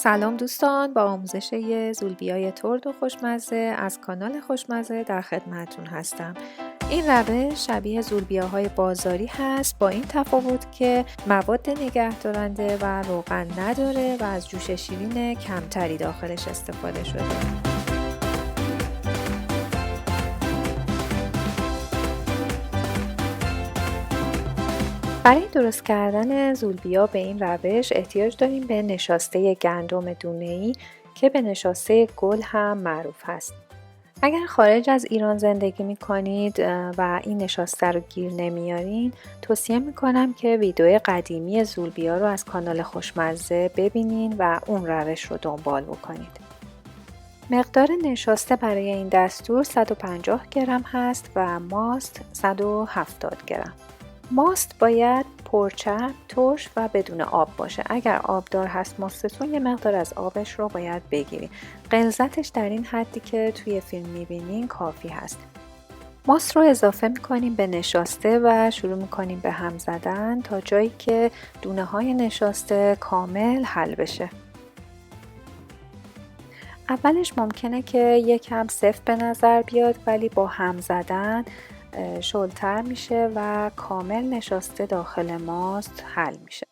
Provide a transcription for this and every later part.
سلام دوستان، با آموزش زولبیای ترد و خوشمزه از کانال خوشمزه در خدمتتون هستم. این روش شبیه زولبیاهای بازاری هست، با این تفاوت که مواد نگهدارنده و روغن نداره و از جوش شیرین کمتری داخلش استفاده شده. برای درست کردن زولبیا به این روش احتیاج داریم به نشاسته گندم دونه‌ای که به نشاسته گل هم معروف هست. اگر خارج از ایران زندگی می کنید و این نشاسته رو گیر نمیارین، توصیه میکنم که ویدیو قدیمی زولبیا رو از کانال خوشمزه ببینین و اون روش رو دنبال بکنید. مقدار نشاسته برای این دستور 150 گرم هست و ماست 170 گرم. ماست باید پرچرب، ترش و بدون آب باشه. اگر آبدار هست ماستتون، یه مقدار از آبش رو باید بگیرید. غلظتش در این حدی که توی فیلم میبینین کافی هست. ماست رو اضافه میکنیم به نشاسته و شروع میکنیم به هم زدن تا جایی که دونه های نشاسته کامل حل بشه. اولش ممکنه که یکم سفت به نظر بیاد، ولی با هم زدن شلتر میشه و کامل نشاسته داخل ماست حل میشه.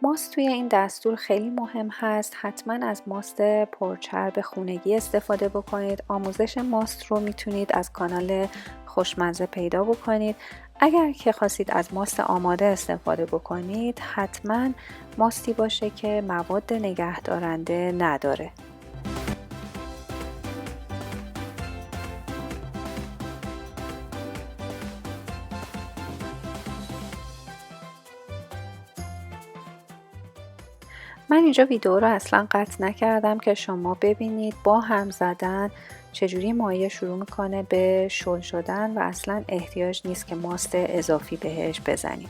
ماست توی این دستور خیلی مهم هست. حتما از ماست پرچرب خونگی استفاده بکنید. آموزش ماست رو میتونید از کانال خوشمزه پیدا بکنید. اگر که خواستید از ماست آماده استفاده بکنید، حتما ماستی باشه که مواد نگهدارنده نداره. من اینجا ویدیو رو اصلا قطع نکردم که شما ببینید با هم زدن چجوری مایه شروع میکنه به شل شدن و اصلا احتیاج نیست که ماست اضافی بهش بزنیم.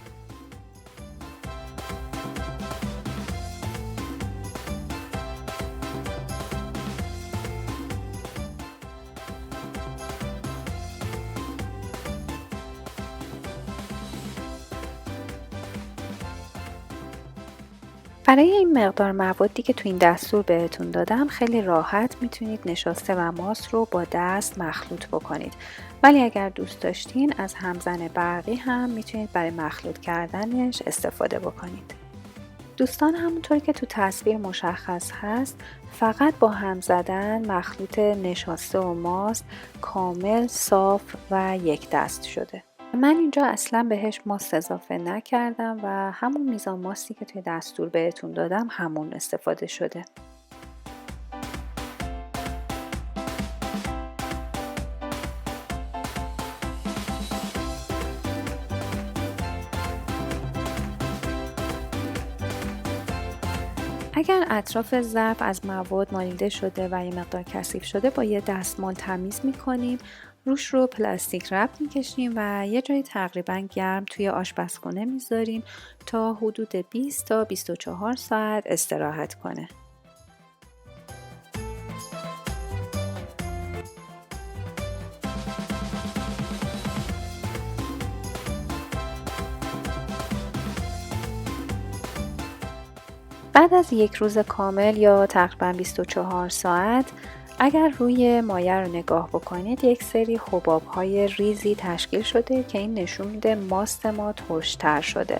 برای این مقدار موادی که تو این دستور بهتون دادم خیلی راحت میتونید نشاسته و ماست رو با دست مخلوط بکنید، ولی اگر دوست داشتین از همزن برقی هم میتونید برای مخلوط کردنش استفاده بکنید. دوستان، همونطور که تو تصویر مشخص هست، فقط با هم زدن مخلوط نشاسته و ماست کامل صاف و یک دست شده. من اینجا اصلا بهش ماست اضافه نکردم و همون میزان ماستی که توی دستور بهتون دادم همون استفاده شده. اگر اطراف ظرف از مواد مالیده شده و یه مقدار کثیف شده، با یه دستمال تمیز میکنیم، روش رو پلاستیک رپ میکشیم و یه جای تقریبا گرم توی آشپزخونه میذاریم تا حدود 20 تا 24 ساعت استراحت کنه. بعد از یک روز کامل یا تقریبا 24 ساعت اگر روی مایه رو نگاه بکنید، یک سری حباب‌های ریزی تشکیل شده که این نشون میده ماست ما ترش‌تر شده.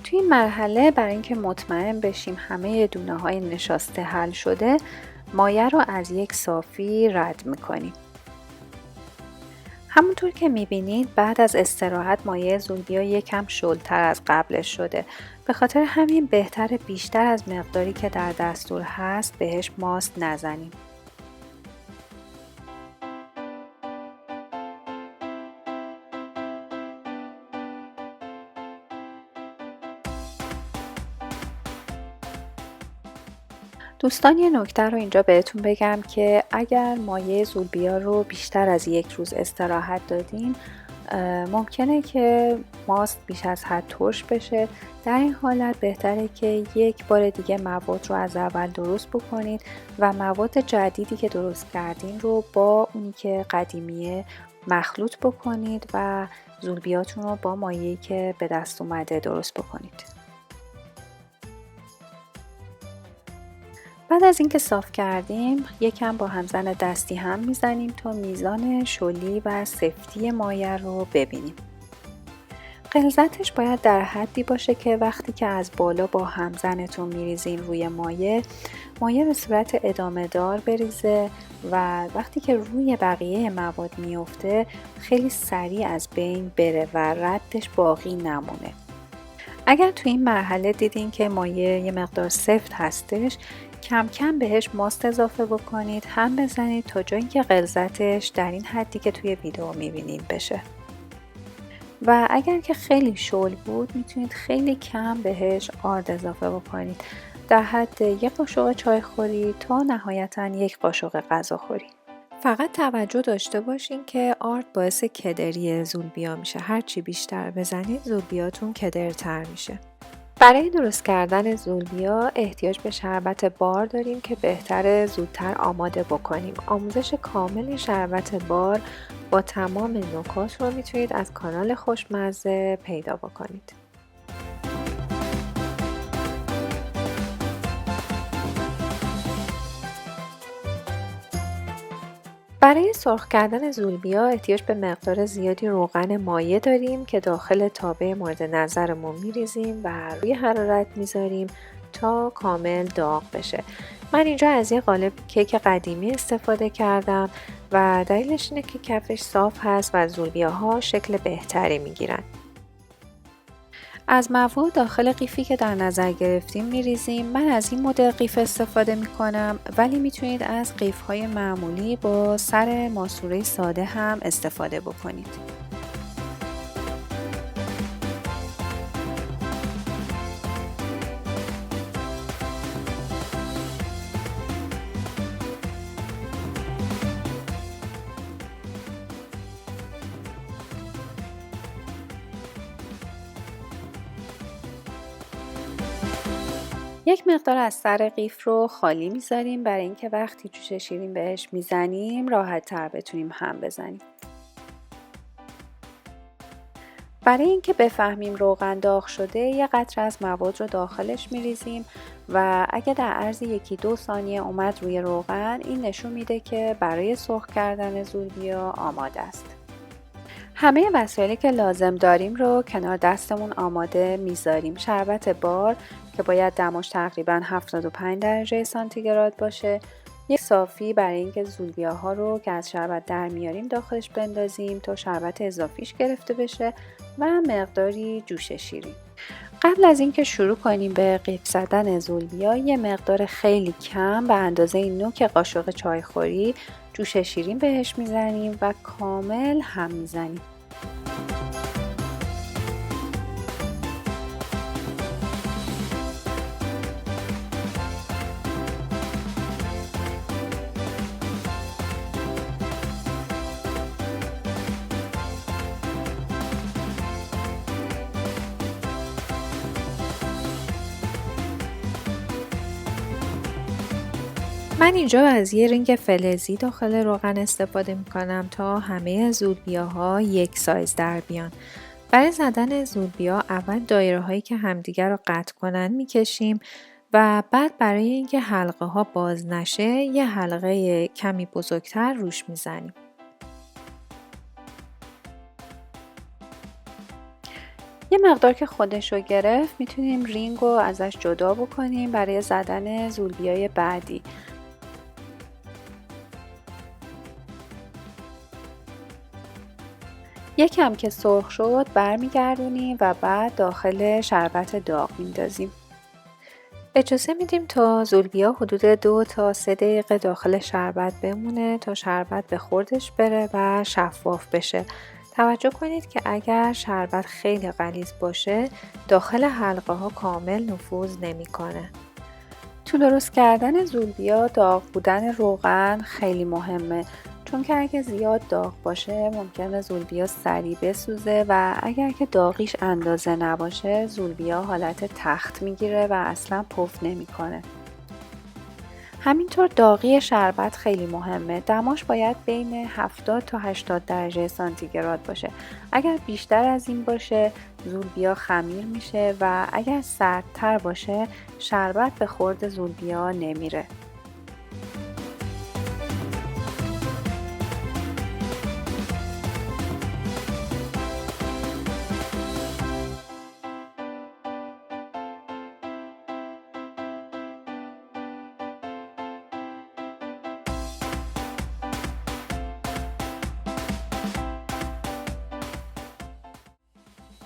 توی این مرحله برای اینکه مطمئن بشیم همه دونه‌های نشاسته حل شده، مایه رو از یک صافی رد میکنیم. همونطور که میبینید بعد از استراحت مایه زولبیا یکم شلتر از قبلش شده. به خاطر همین بهتر بیشتر از مقداری که در دستور هست بهش ماست نزنیم. دوستان، یه نکته رو اینجا بهتون بگم که اگر مایه زولبیا رو بیشتر از یک روز استراحت دادین، ممکنه که ماست بیش از حد ترش بشه. در این حالت بهتره که یک بار دیگه مواد رو از اول درست بکنید و مواد جدیدی که درست کردین رو با اونی که قدیمیه مخلوط بکنید و زولبیاتون رو با مایه‌ای که به دست اومده درست بکنید. بعد از اینکه صاف کردیم یکم با همزن دستی هم میزنیم تا میزان شلی و سفتی مایه رو ببینیم. غلظتش باید در حدی باشه که وقتی که از بالا با همزنتون میریزین روی مایه به صورت ادامه دار بریزه و وقتی که روی بقیه مواد میفته خیلی سریع از بین بره و ردش باقی نمونه. اگر تو این مرحله دیدین که مایه یه مقدار سفت هستش کم کم بهش ماست اضافه بکنید، هم بزنید تا جایی که غلظتش در این حدی که توی ویدیو میبینید بشه. و اگر که خیلی شل بود میتونید خیلی کم بهش آرد اضافه بکنید، در حد 1 قاشق چایخوری تا نهایتاً 1 قاشق غذاخوری. فقط توجه داشته باشین که آرد باعث کدری زولبیا میشه. هرچی بیشتر بزنید زولبیاتون کدرتر میشه. برای درست کردن زولبیا احتیاج به شربت بار داریم که بهتره زودتر آماده بکنیم. آموزش کامل شربت بار با تمام نکات رو میتونید از کانال خوشمزه پیدا بکنید. برای سرخ کردن زولبیا احتیاج به مقدار زیادی روغن مایع داریم که داخل تابه مورد نظرمون میریزیم و روی حرارت میذاریم تا کامل داغ بشه. من اینجا از یه قالب کیک قدیمی استفاده کردم و دلیلش اینه که کفش صاف هست و زولبیاها شکل بهتری میگیرن. از مواد داخل قیفی که در نظر گرفتیم میریزیم. من از این مدل قیف استفاده میکنم ولی میتونید از قیف‌های معمولی با سر ماسوره ساده هم استفاده بکنید. یک مقدار از سر قیف رو خالی میذاریم برای اینکه وقتی جوش شیرین بهش میزنیم راحت تر بتونیم هم بزنیم. برای اینکه بفهمیم روغن داغ شده یه قطره از مواد رو داخلش میریزیم و اگه در عرض 1-2 ثانیه اومد روی روغن این نشون میده که برای سرخ کردن زولبیا آماده است. همه وسایلی که لازم داریم رو کنار دستمون آماده میذاریم. شربت بار که باید دماش تقریبا 75 درجه سانتیگراد باشه، یک صافی برای اینکه زولبیاها رو که از شربت در میاریم داخلش بندازیم تا شربت اضافیش گرفته بشه و مقداری جوش شیرین. قبل از اینکه شروع کنیم به قیف زدن زولبیا یه مقدار خیلی کم به اندازه نوک قاشق چایخوری جوش شیرین بهش میزنیم و کامل هم میزنیم. من اینجا از یه رنگ فلزی داخل روغن استفاده میکنم تا همه زولبیاها یک سایز در بیان. برای زدن زولبیا اول دایره هایی که همدیگر رو قطع کنن میکشیم و بعد برای اینکه حلقه ها باز نشه یه حلقه کمی بزرگتر روش میزنیم. یه مقدار که خودش رو گرفت میتونیم رینگ رو ازش جدا بکنیم برای زدن زولبیای بعدی. یکم که سرخ شد برمیگردونیم و بعد داخل شربت داغ میندازیم. اجازه میدیم تا زولبیا حدود 2 تا 3 دقیقه داخل شربت بمونه تا شربت به خوردش بره و شفاف بشه. توجه کنید که اگر شربت خیلی غلیظ باشه داخل حلقه ها کامل نفوذ نمیکنه. تو درست کردن زولبیا داغ بودن روغن خیلی مهمه، چون که اگه زیاد داغ باشه ممکنه زولبیا سریع بسوزه و اگر که داغیش اندازه نباشه زولبیا حالت تخت میگیره و اصلا پف نمیکنه. همینطور داغی شربت خیلی مهمه. دماش باید بین 70 تا 80 درجه سانتیگراد باشه. اگر بیشتر از این باشه زولبیا خمیر میشه و اگر سردتر باشه شربت به خورد زولبیا نمیره.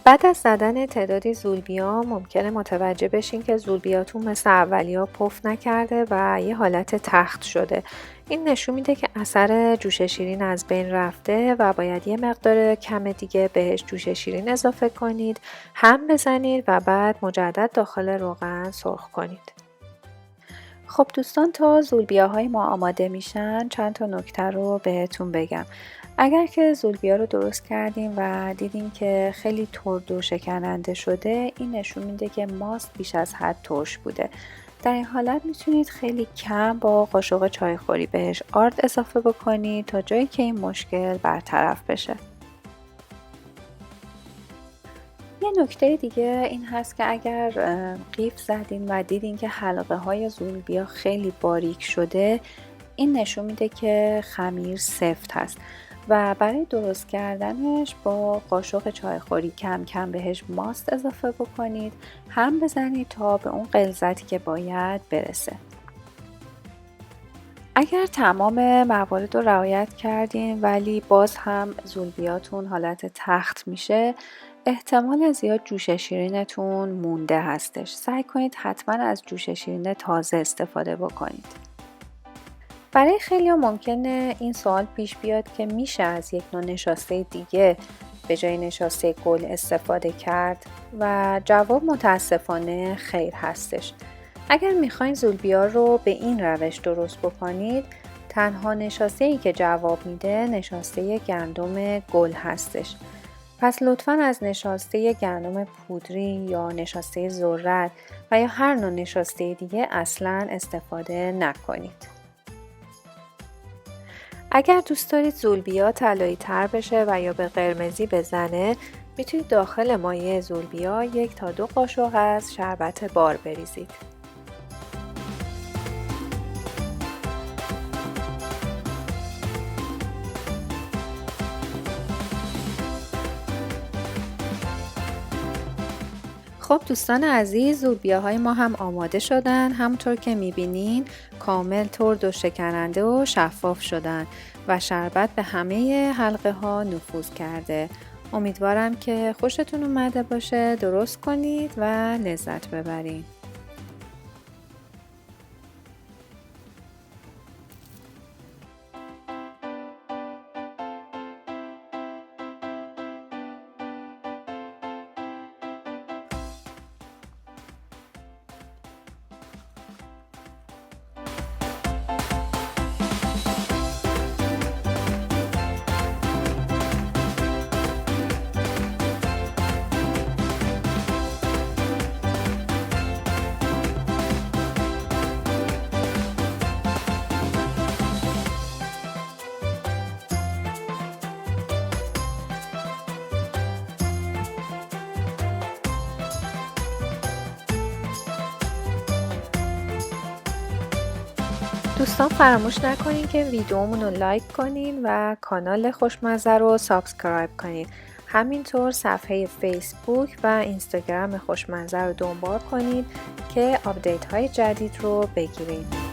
بعد از زدن تعدادی زولبیا ممکنه متوجه بشین که زولبیاتون مثل اولیا پف نکرده و یه حالت تخت شده. این نشون میده که اثر جوش شیرین از بین رفته و باید یه مقدار کم دیگه بهش جوش شیرین اضافه کنید، هم بزنید و بعد مجدد داخل روغن سرخ کنید. خب دوستان، تا زولبیاهای ما آماده میشن چند تا نکته رو بهتون بگم. اگر که زولبیا رو درست کردیم و دیدیم که خیلی ترد و شکننده شده، این نشون میده که ماست بیش از حد ترش بوده. در این حالت میتونید خیلی کم با قاشق چایخوری بهش آرد اضافه بکنید تا جایی که این مشکل برطرف بشه. یه نکته دیگه این هست که اگر قیف زدین و دیدین که حلقه های زولبیا خیلی باریک شده، این نشون میده که خمیر سفت هست و برای درست کردنش با قاشق چایخوری کم کم بهش ماست اضافه بکنید، هم بزنید تا به اون غلظتی که باید برسه. اگر تمام موارد رو رعایت کردین ولی باز هم زولبیاتون حالت تخت میشه، احتمال زیاد جوش شیرینتون مونده هستش. سعی کنید حتما از جوش شیرین تازه استفاده بکنید. برای خیلی ممکنه این سوال پیش بیاد که میشه از یک نوع نشاسته دیگه به جای نشاسته گل استفاده کرد و جواب متاسفانه خیر هستش. اگر میخواین زولبیا رو به این روش درست بکنید، تنها نشاسته‌ای که جواب میده نشاسته گندم گل هستش. پس لطفاً از نشاسته گندم پودری یا نشاسته ذرت و یا هر نوع نشاسته دیگه اصلاً استفاده نکنید. اگر دوست دارید زولبیا طلایی تر بشه و یا به قرمزی بزنه، میتونید داخل مایع زولبیا 1 تا 2 قاشق از شربت بار بریزید. خب دوستان عزیز، زولبیاهای ما هم آماده شدن. همونطور که میبینین کامل ترد و شکننده و شفاف شدن و شربت به همه حلقه ها نفوذ کرده. امیدوارم که خوشتون اومده باشه، درست کنید و لذت ببرید. دوستان فراموش نکنین که ویدیومون رو لایک کنین و کانال خوشمزه رو سابسکرایب کنین. همینطور صفحه فیسبوک و اینستاگرام خوشمزه رو دنبال کنید که آپدیت های جدید رو بگیرید.